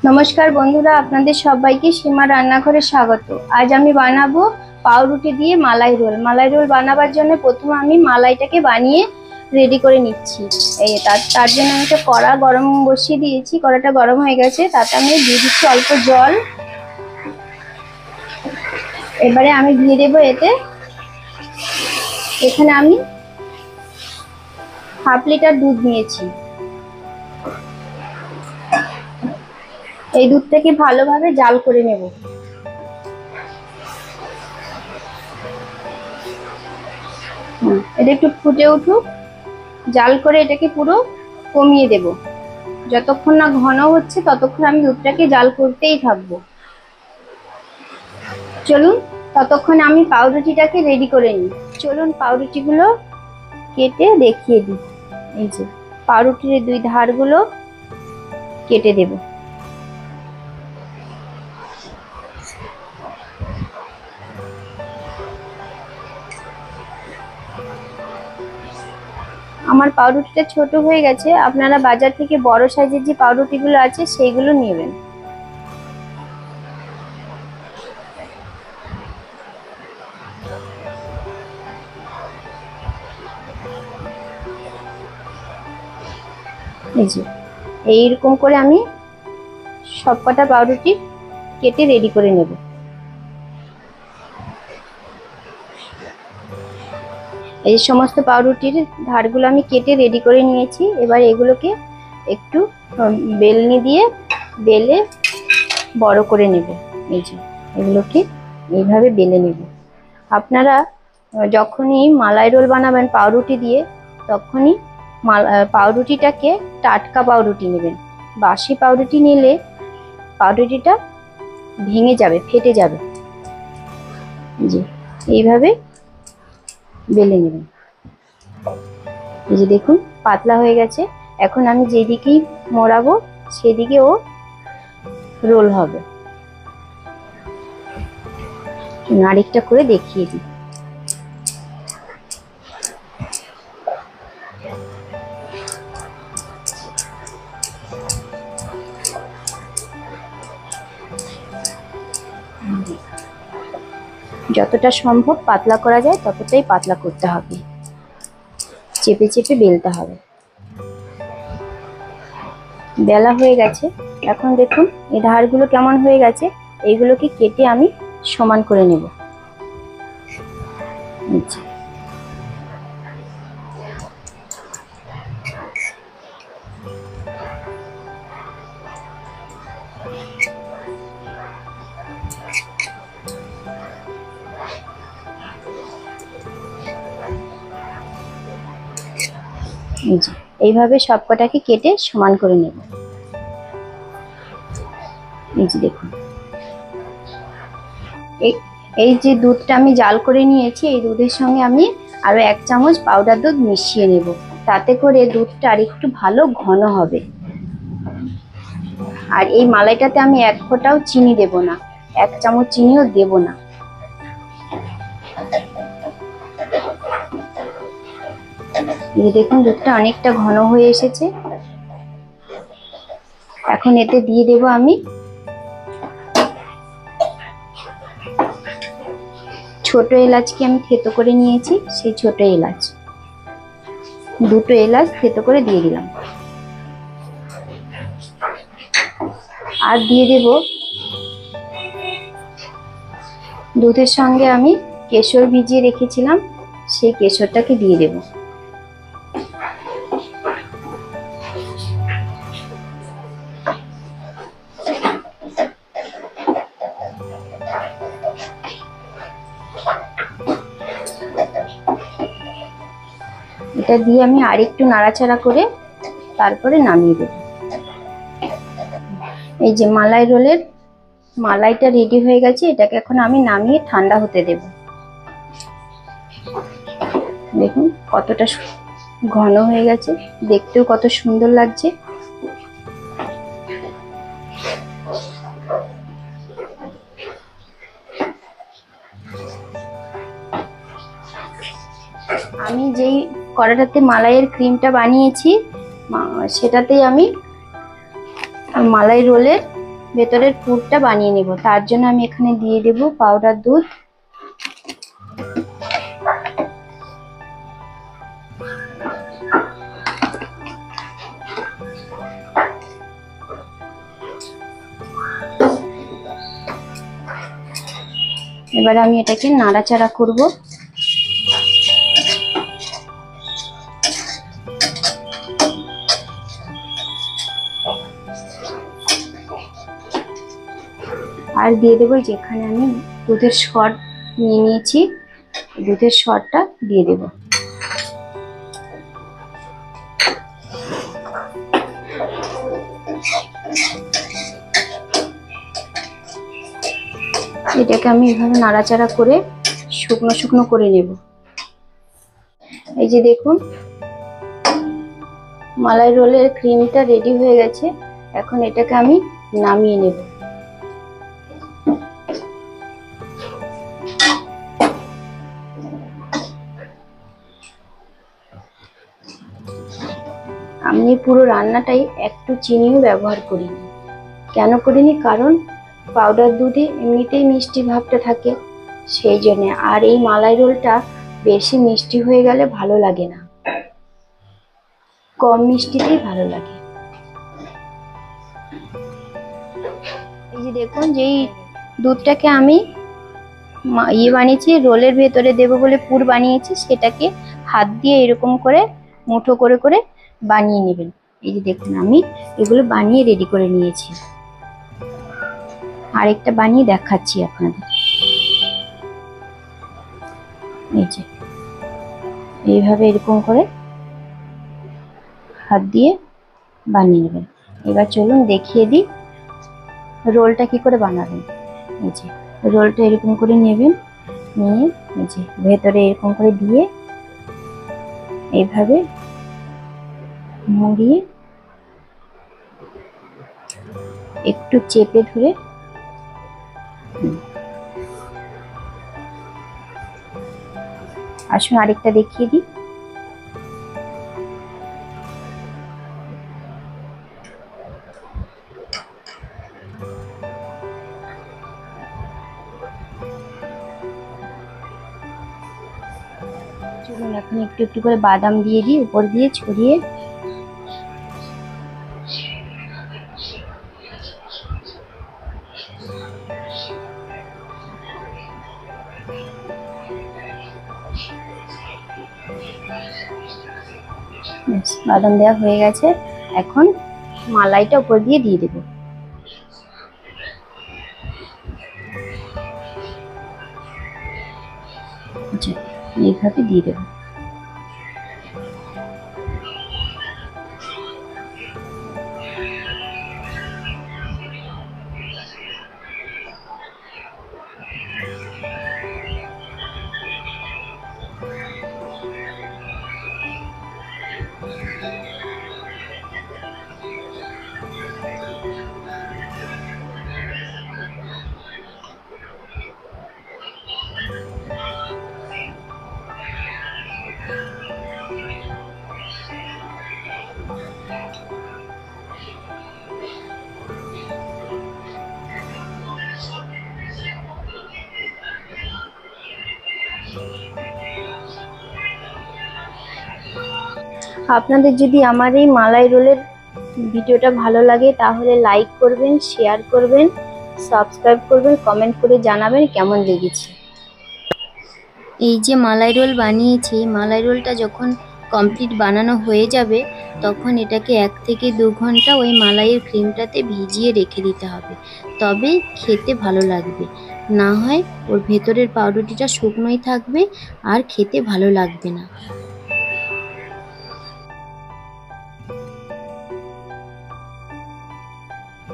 নমস্কার বন্ধুরা, আপনাদের সবাইকে সীমা রান্নাঘরে স্বাগত। আজ আমি বানাবো পাউরুটি দিয়ে মালাই রোল। মালাই রোল বানাবার জন্য প্রথমে আমি মালাইটাকে বানিয়ে রেডি করে নিচ্ছি। এই তার জন্য আমি একটা কড়া গরম বসিয়ে দিয়েছি। কড়াটা গরম হয়ে গেছে, তাতে আমি দিয়ে দিচ্ছি অল্প জল। এবারে আমি দিয়ে দেবো এখানে আমি হাফ লিটার দুধ নিয়েছি। এই দুধটাকে ভালোভাবে জাল করে নেব। এটা একটু ফুটে উঠুক, জাল করে এটাকে পুরো কমিয়ে দেব। যতক্ষণ না ঘন হচ্ছে ততক্ষণ আমি দুধটাকে জাল করতেই থাকবো। চলুন ততক্ষণ আমি পাউরুটিটাকে রেডি করে নিই। চলুন পাউরুটিগুলো কেটে দেখিয়ে দিই। এই যে পাউরুটির দুই ধারগুলো কেটে দেব। আমার পাউরুটিটা ছোট হয়ে গেছে, আপনারা বাজার থেকে বড় সাইজের যে পাউরুটিগুলো আছে সেইগুলো নেবেন। এই যে এইরকম করে আমি সবকটা পাউরুটি কেটে রেডি করে নেব। এই সমস্ত পাউরুটির ধারগুলো আমি কেটে রেডি করে নিয়েছি। এবার এগুলোকে একটু বেলনি দিয়ে বেলে বড় করে নেব। এই যে এগুলোকে এইভাবে বেলে নেব। আপনারা যখনই মালাই রোল বানাবেন পাউরুটি দিয়ে, তখনই পাউরুটিটাকে টাটকা পাউরুটি নেবেন। বাসি পাউরুটি নিলে পাউরুটিটা ভেঙে যাবে, ফেটে যাবে। জি, এইভাবে বেলে নেবেন। এই যে দেখুন পাতলা হয়ে গেছে। এখন আমি যেদিকেই মোড়াবো সেদিকে ও রোল হবে। আরেকটা করে দেখিয়ে দিই। যতটা সম্ভব পাতলা করা যায় ততটাই পাতলা করতে হবে, চেপে চেপে বেলতে হবে। বেলা হয়ে গেছে। এখন দেখুন এই ধারগুলো কেমন হয়ে গেছে। এইগুলোকে কেটে আমি সমান করে নেব। এইভাবে সবকটাকে কেটে সমান করে নেব। এই যে দেখুন এই যে দুধটা আমি জাল করে নিয়েছি, এই দুধের সঙ্গে আমি আরো 1 চামচ পাউডার দুধ মিশিয়ে নেব। তাতে করে দুধটা আর একটু ভালো ঘন হবে। আর এই মালাইটাতে আমি 1 ফোঁটাও চিনি দেব না, 1 চামচ চিনিও দেব না। এই দেখুন দুধটা অনেকটা ঘন হয়ে এসেছে। এখন এতে দিয়ে দেব আমি ছোট এলাচকে আমি থেতো করে নিয়েছি, সেই ছোট এলাচ 2টো এলাচ থেতো করে দিয়ে দিলাম। আর দিয়ে দেব দুধের সঙ্গে আমি কেশর ভিজিয়ে রেখেছিলাম, সেই কেশরটাকে দিয়ে দেব। এটা দিয়ে আমি আরেকটু নাড়াচাড়া করে তারপরে নামিয়ে দেব। এই যে মালাই রোলের মালাইটা রেডি হয়ে গেছে। এটাকে এখন আমি নামিয়ে ঠান্ডা হতে দেব। দেখুন কতটা ঘন হয়ে গেছে, দেখতেও কত সুন্দর লাগছে। আমি যেই কড়াটাতে মালাইয়ের ক্রিমটা বানিয়েছি সেটাতেই আমি মালাই রোলের ভেতরের পুরটা বানিয়ে নেব। তার জন্য আমি এখানে দিয়ে দেব পাউডার দুধ, এবার আমি এটাকে নাড়াচাড়া করব। আর দিয়ে দেবো যেখানে আমি দুধের সর নিয়ে নিয়েছি, দুধের সরটা দিয়ে দেব। এটাকে আমি এভাবে নাড়াচাড়া করে শুকনো শুকনো করে নেব। এই যে দেখুন মালাই রোলের ক্রিমটা রেডি হয়ে গেছে। এখন এটাকে আমি নামিয়ে নেব। আমি পুরো রান্নাটাই একটু চিনিও ব্যবহার করিনি। কেন করিনি? কারণ পাউডার দুধে এমনিতেই মিষ্টি ভাবটা থাকে, সেই জন্য। আর এই মালাই রোলটা বেশি মিষ্টি হয়ে গেলে ভালো লাগে না, কম মিষ্টিতেই ভালো লাগে। এই যে দেখুন যেই দুধটাকে আমি বানিয়েছি, রোলের ভেতরে দেবো বলে পুর বানিয়েছি, সেটাকে হাত দিয়ে এরকম করে মুঠো করে করে বানিয়ে নেবেন। এই যে দেখুন আমি এগুলো বানিয়ে রেডি করে নিয়েছি। আরেকটা বানিয়ে দেখাচ্ছি আপনাদের। এই যে এইভাবে এরকম করে হাত দিয়ে বানিয়ে নেবেন। এবার চলুন দেখিয়ে দিই রোলটা কি করে বানাবেন। এই যে রোলটা এরকম করে নেবেন, নিয়ে এই যে ভেতরে এরকম করে দিয়ে এইভাবে মুড়িয়ে একটু চেপে ধরে আসুন আরেকটা দেখিয়ে দিই। চলুন এখন একটু একটু করে বাদাম দিয়ে দিই উপর দিয়ে ছড়িয়ে। বাদাম দেওয়া হয়ে গেছে, এখন মালাইটা উপর দিয়ে দিয়ে দেবো। আচ্ছা এইভাবে দিয়ে দেবো। আপনাদের যদি আমার এই মালাই রোলের ভিডিওটা ভালো লাগে তাহলে লাইক করবেন, শেয়ার করবেন, সাবস্ক্রাইব করবেন, কমেন্ট করে জানাবেন কেমন লেগেছে। এই যে মালাই রোল বানিয়েছি, মালাই রোলটা যখন কমপ্লিট বানানো হয়ে যাবে তখন এটাকে 1 থেকে 2 ঘন্টা ওই মালাইয়ের ক্রিমটাতে ভিজিয়ে রেখে দিতে হবে, তবে খেতে ভালো লাগবে। না হয় ওর ভেতরের পাউরুটিটা শুকনোই থাকবে আর খেতে ভালো লাগবে না।